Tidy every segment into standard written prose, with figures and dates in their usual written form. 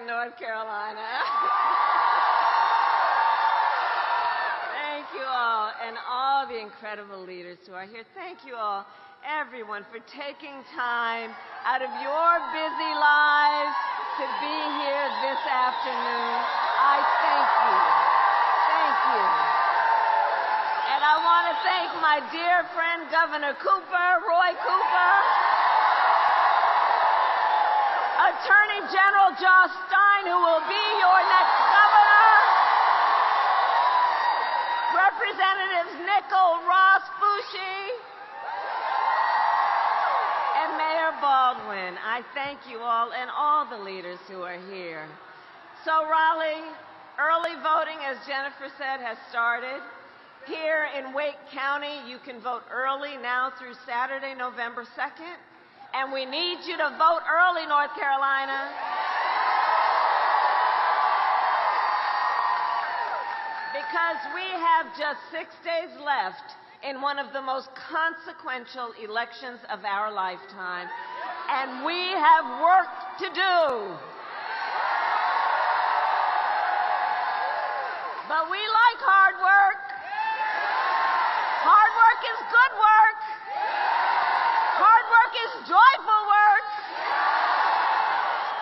in North Carolina. Thank you all, and all the incredible leaders who are here. Thank you all, everyone, for taking time out of your busy lives to be here this afternoon. I thank you. Thank you. And I want to thank my dear friend, Governor Cooper, Roy Cooper, Attorney General Josh Stein, who will be your next governor, Representatives Nicole Ross Fushi, and Mayor Baldwin. I thank you all and all the leaders who are here. So Raleigh, early voting, as Jennifer said, has started. Here in Wake County, you can vote early now through Saturday, November 2nd. And we need you to vote early, North Carolina. Because we have just 6 days left in one of the most consequential elections of our lifetime. And we have work to do. But we like hard work. Hard work is good work. Hard work is joyful work.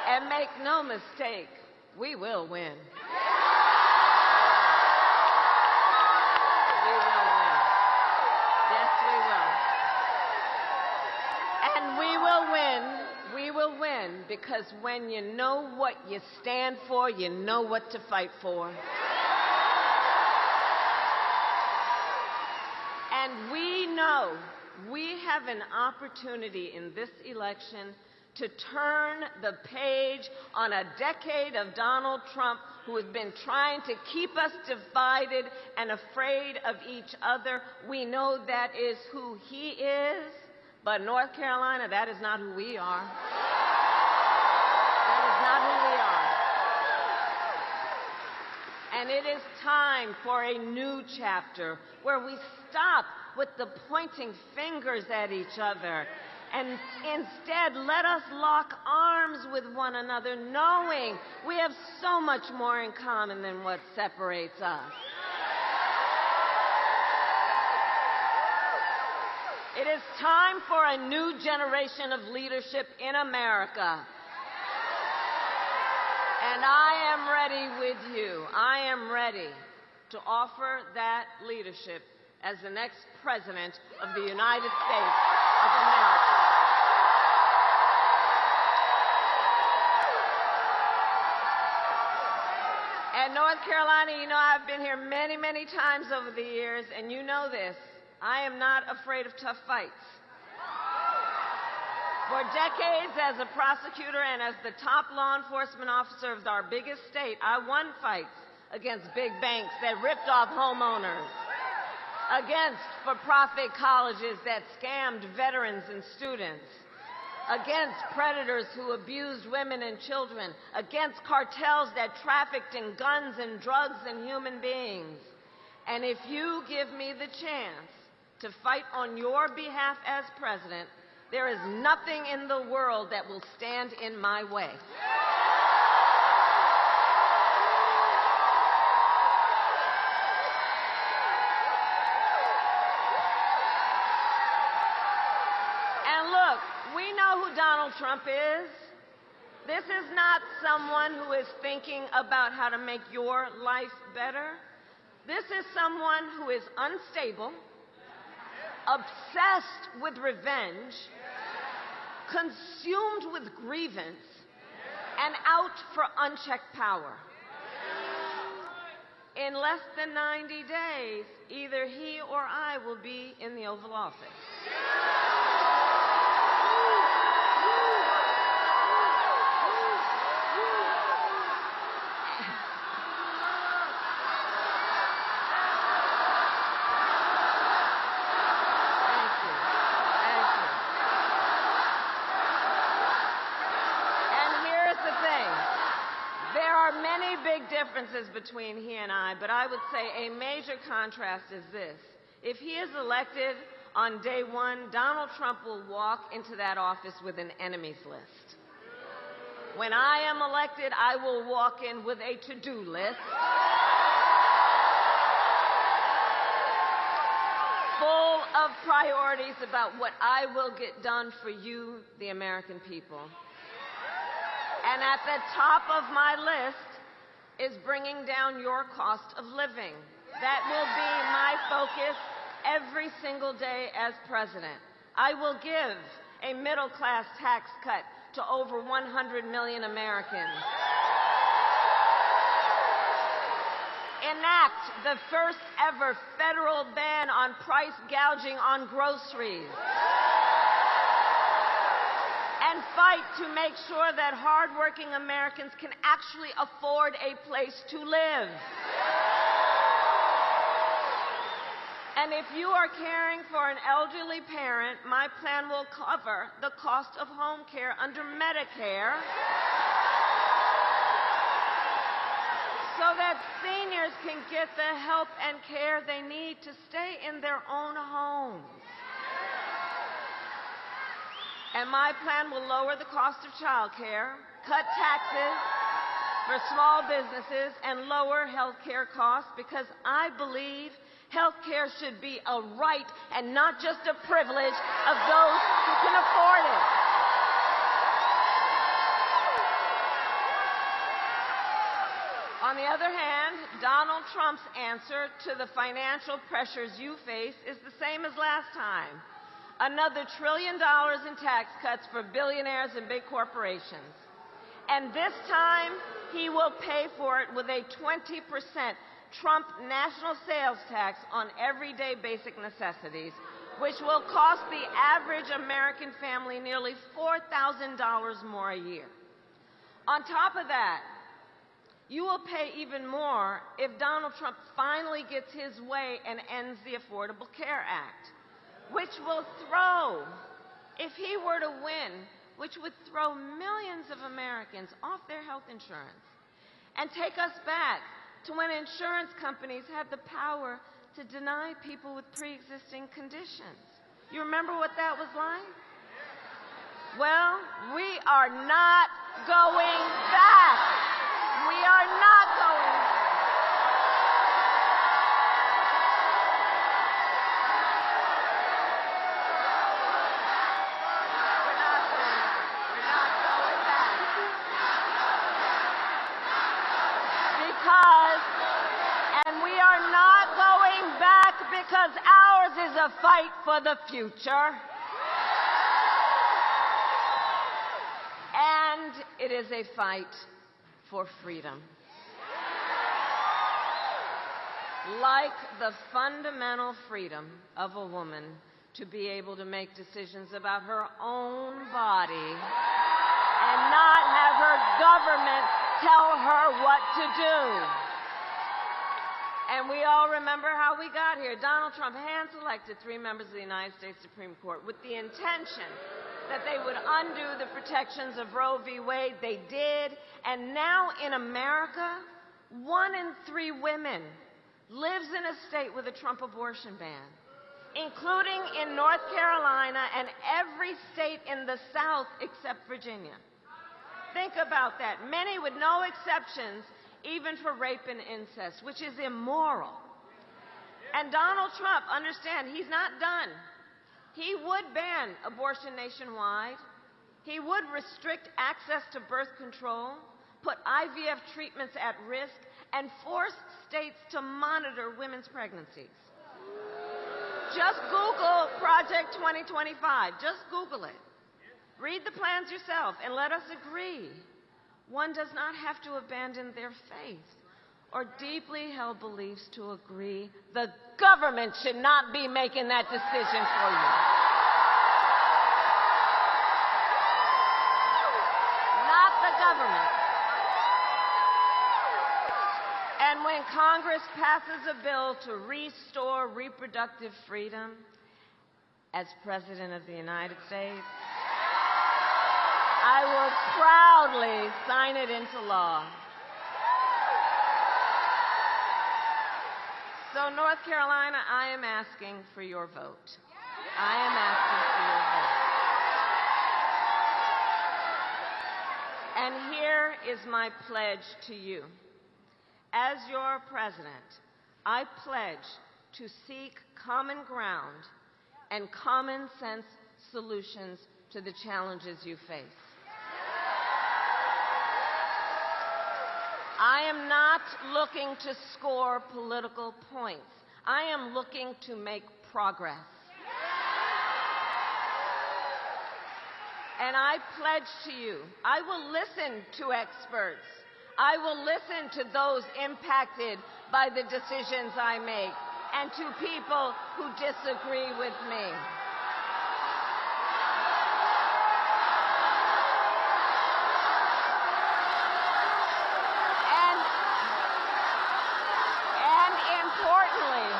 And make no mistake, we will win. We will win. Yes, we will. And we will win. We will win because when you know what you stand for, you know what to fight for. And we know we have an opportunity in this election to turn the page on a decade of Donald Trump, who has been trying to keep us divided and afraid of each other. We know that is who he is, but North Carolina, that is not who we are. That is not who we are. And it is time for a new chapter where we stop with the pointing fingers at each other and instead let us lock arms with one another, knowing we have so much more in common than what separates us. It is time for a new generation of leadership in America. And I am ready with you. I am ready to offer that leadership as the next President of the United States of America. And North Carolina, you know, I've been here many, many times over the years, and you know this. I am not afraid of tough fights. For decades as a prosecutor and as the top law enforcement officer of our biggest state, I won fights against big banks that ripped off homeowners, against for-profit colleges that scammed veterans and students, against predators who abused women and children, against cartels that trafficked in guns and drugs and human beings. And if you give me the chance to fight on your behalf as president, there is nothing in the world that will stand in my way. And look, we know who Donald Trump is. This is not someone who is thinking about how to make your life better. This is someone who is unstable, obsessed with revenge, consumed with grievance, and out for unchecked power. In less than 90 days, either he or I will be in the Oval Office. Big differences between he and I, but I would say a major contrast is this. If he is elected on day one, Donald Trump will walk into that office with an enemies list. When I am elected, I will walk in with a to-do list full of priorities about what I will get done for you, the American people. And at the top of my list is bringing down your cost of living. That will be my focus every single day as president. I will give a middle-class tax cut to over 100 million Americans. Enact the first ever federal ban on price gouging on groceries. And fight to make sure that hardworking Americans can actually afford a place to live. And if you are caring for an elderly parent, my plan will cover the cost of home care under Medicare so that seniors can get the help and care they need to stay in their own homes. And my plan will lower the cost of child care, cut taxes for small businesses, and lower health care costs, because I believe health care should be a right and not just a privilege of those who can afford it. On the other hand, Donald Trump's answer to the financial pressures you face is the same as last time. Another $1 trillion in tax cuts for billionaires and big corporations. And this time, he will pay for it with a 20% Trump national sales tax on everyday basic necessities, which will cost the average American family nearly $4,000 more a year. On top of that, you will pay even more if Donald Trump finally gets his way and ends the Affordable Care Act, which will throw, if he were to win, which would throw millions of Americans off their health insurance and take us back to when insurance companies had the power to deny people with pre-existing conditions. You remember what that was like? Well, we are not going back. We are not going back. Because ours is a fight for the future. And it is a fight for freedom. Like the fundamental freedom of a woman to be able to make decisions about her own body and not have her government tell her what to do. And we all remember how we got here. Donald Trump hand-selected 3 members of the United States Supreme Court with the intention that they would undo the protections of Roe v. Wade. They did. And now in America, 1 in 3 women lives in a state with a Trump abortion ban, including in North Carolina and every state in the South except Virginia. Think about that. Many with no exceptions, even for rape and incest, which is immoral. And Donald Trump, understand, he's not done. He would ban abortion nationwide. He would restrict access to birth control, put IVF treatments at risk, and force states to monitor women's pregnancies. Just Google Project 2025. Just Google it. Read the plans yourself and let us agree. One does not have to abandon their faith or deeply held beliefs to agree. The government should not be making that decision for you. Not the government. And when Congress passes a bill to restore reproductive freedom, as President of the United States, I will proudly sign it into law. So, North Carolina, I am asking for your vote. I am asking for your vote. And here is my pledge to you. As your president, I pledge to seek common ground and common sense solutions to the challenges you face. I am not looking to score political points. I am looking to make progress. And I pledge to you, I will listen to experts. I will listen to those impacted by the decisions I make and to people who disagree with me. And importantly,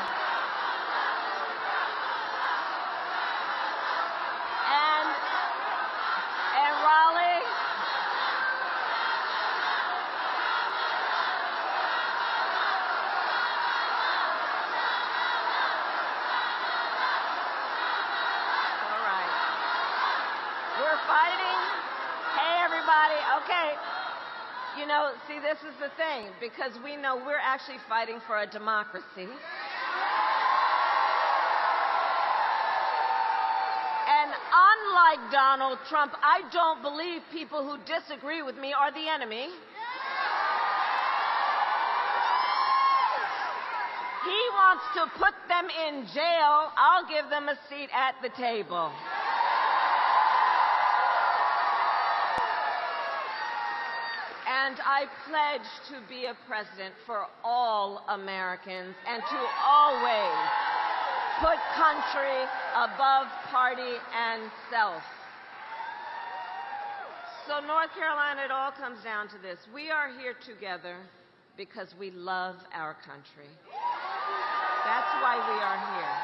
and Raleigh, fighting. Hey, everybody. Okay. You know, see, this is the thing, because we know we're actually fighting for a democracy. And unlike Donald Trump, I don't believe people who disagree with me are the enemy. He wants to put them in jail. I'll give them a seat at the table. And I pledge to be a president for all Americans and to always put country above party and self. So, North Carolina, it all comes down to this. We are here together because we love our country. That's why we are here.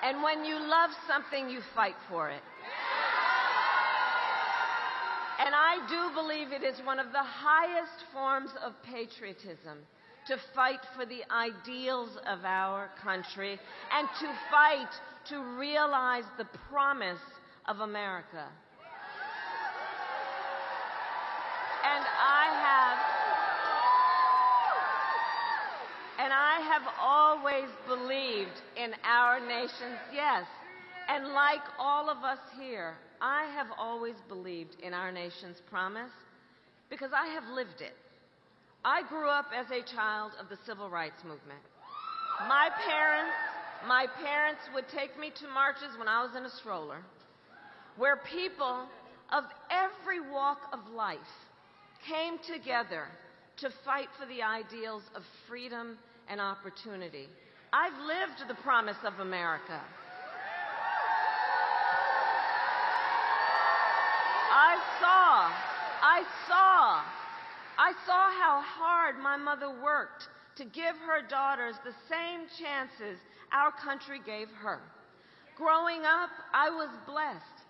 And when you love something, you fight for it. And I do believe it is one of the highest forms of patriotism to fight for the ideals of our country and to fight to realize the promise of America. And I have always believed in our nation's, yes, and like all of us here, I have always believed in our nation's promise because I have lived it. I grew up as a child of the Civil Rights Movement. My parents would take me to marches when I was in a stroller, where people of every walk of life came together to fight for the ideals of freedom and opportunity. I've lived the promise of America. I saw how hard my mother worked to give her daughters the same chances our country gave her. Growing up, I was blessed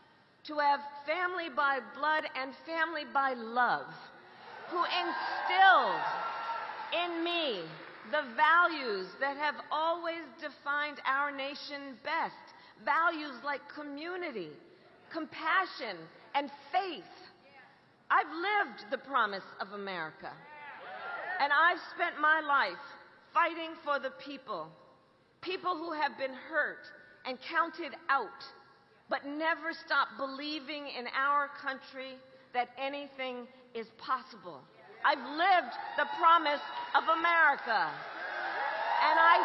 to have family by blood and family by love who instilled in me the values that have always defined our nation best. Values like community, compassion, and faith. I've lived the promise of America. And I've spent my life fighting for the people who have been hurt and counted out, but never stopped believing in our country that anything is possible. I've lived the promise of America. And I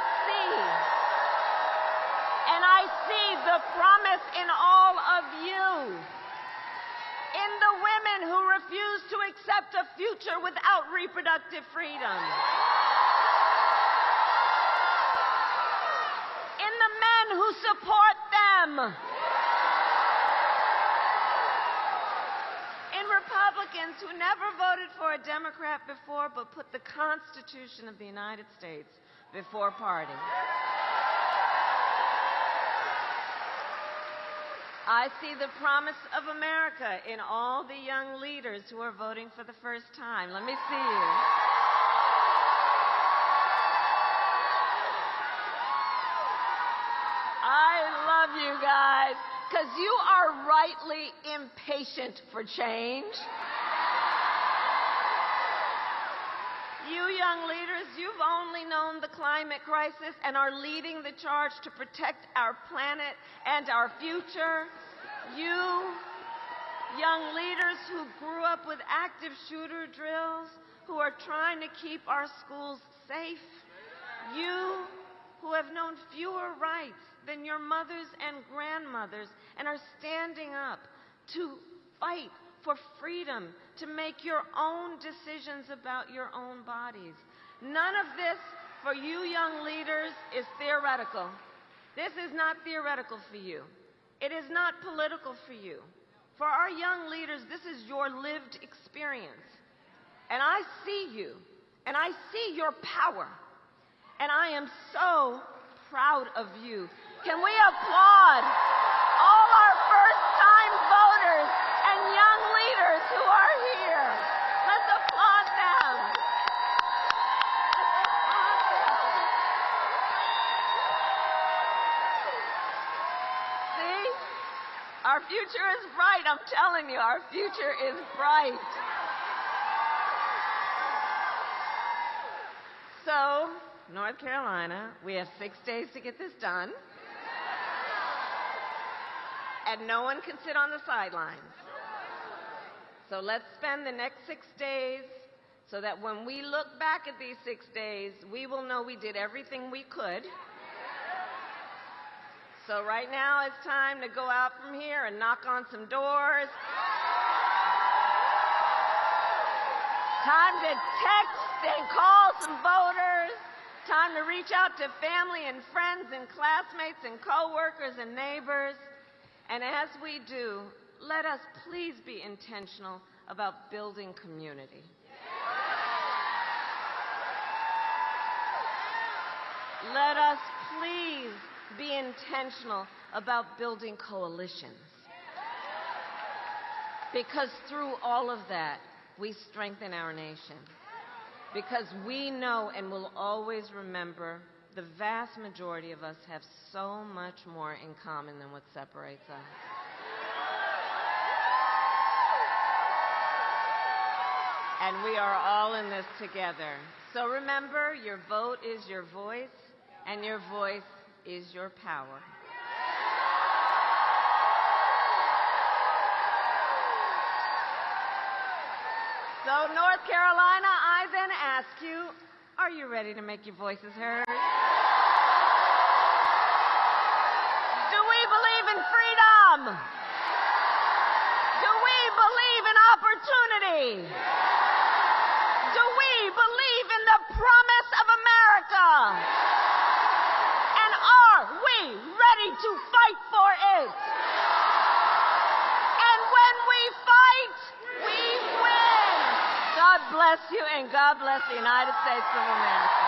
see the promise in all of you. In the women who refuse to accept a future without reproductive freedom. In the men who support them. In Republicans who never voted for a Democrat before but put the Constitution of the United States before party. I see the promise of America in all the young leaders who are voting for the first time. Let me see you. I love you guys, because you are rightly impatient for change. young leaders, you've only known the climate crisis and are leading the charge to protect our planet and our future. You young leaders who grew up with active shooter drills, who are trying to keep our schools safe. You who have known fewer rights than your mothers and grandmothers and are standing up to fight for freedom, to make your own decisions about your own bodies. None of this for you young leaders is theoretical. This is not theoretical for you. It is not political for you. For our young leaders, this is your lived experience. And I see you, and I see your power. And I am so proud of you. Can we applaud all our first-time voters and young leaders who are here? Let's applaud them. Let's applaud them. See? Our future is bright. I'm telling you, our future is bright. So, North Carolina, we have 6 days to get this done. And no one can sit on the sidelines. So let's spend the next 6 days so that when we look back at these 6 days, we will know we did everything we could. So right now it's time to go out from here and knock on some doors. Time to text and call some voters. Time to reach out to family and friends and classmates and coworkers and neighbors. And as we do, let us please be intentional about building community. Let us please be intentional about building coalitions. Because through all of that, we strengthen our nation. Because we know and will always remember the vast majority of us have so much more in common than what separates us. And we are all in this together. So remember, your vote is your voice, and your voice is your power. So, North Carolina, I then ask you, are you ready to make your voices heard? Do we believe in freedom? Do we believe in opportunity? Do we believe in the promise of America? And are we ready to fight for it? And when we fight, we win. God bless you, and God bless the United States of America.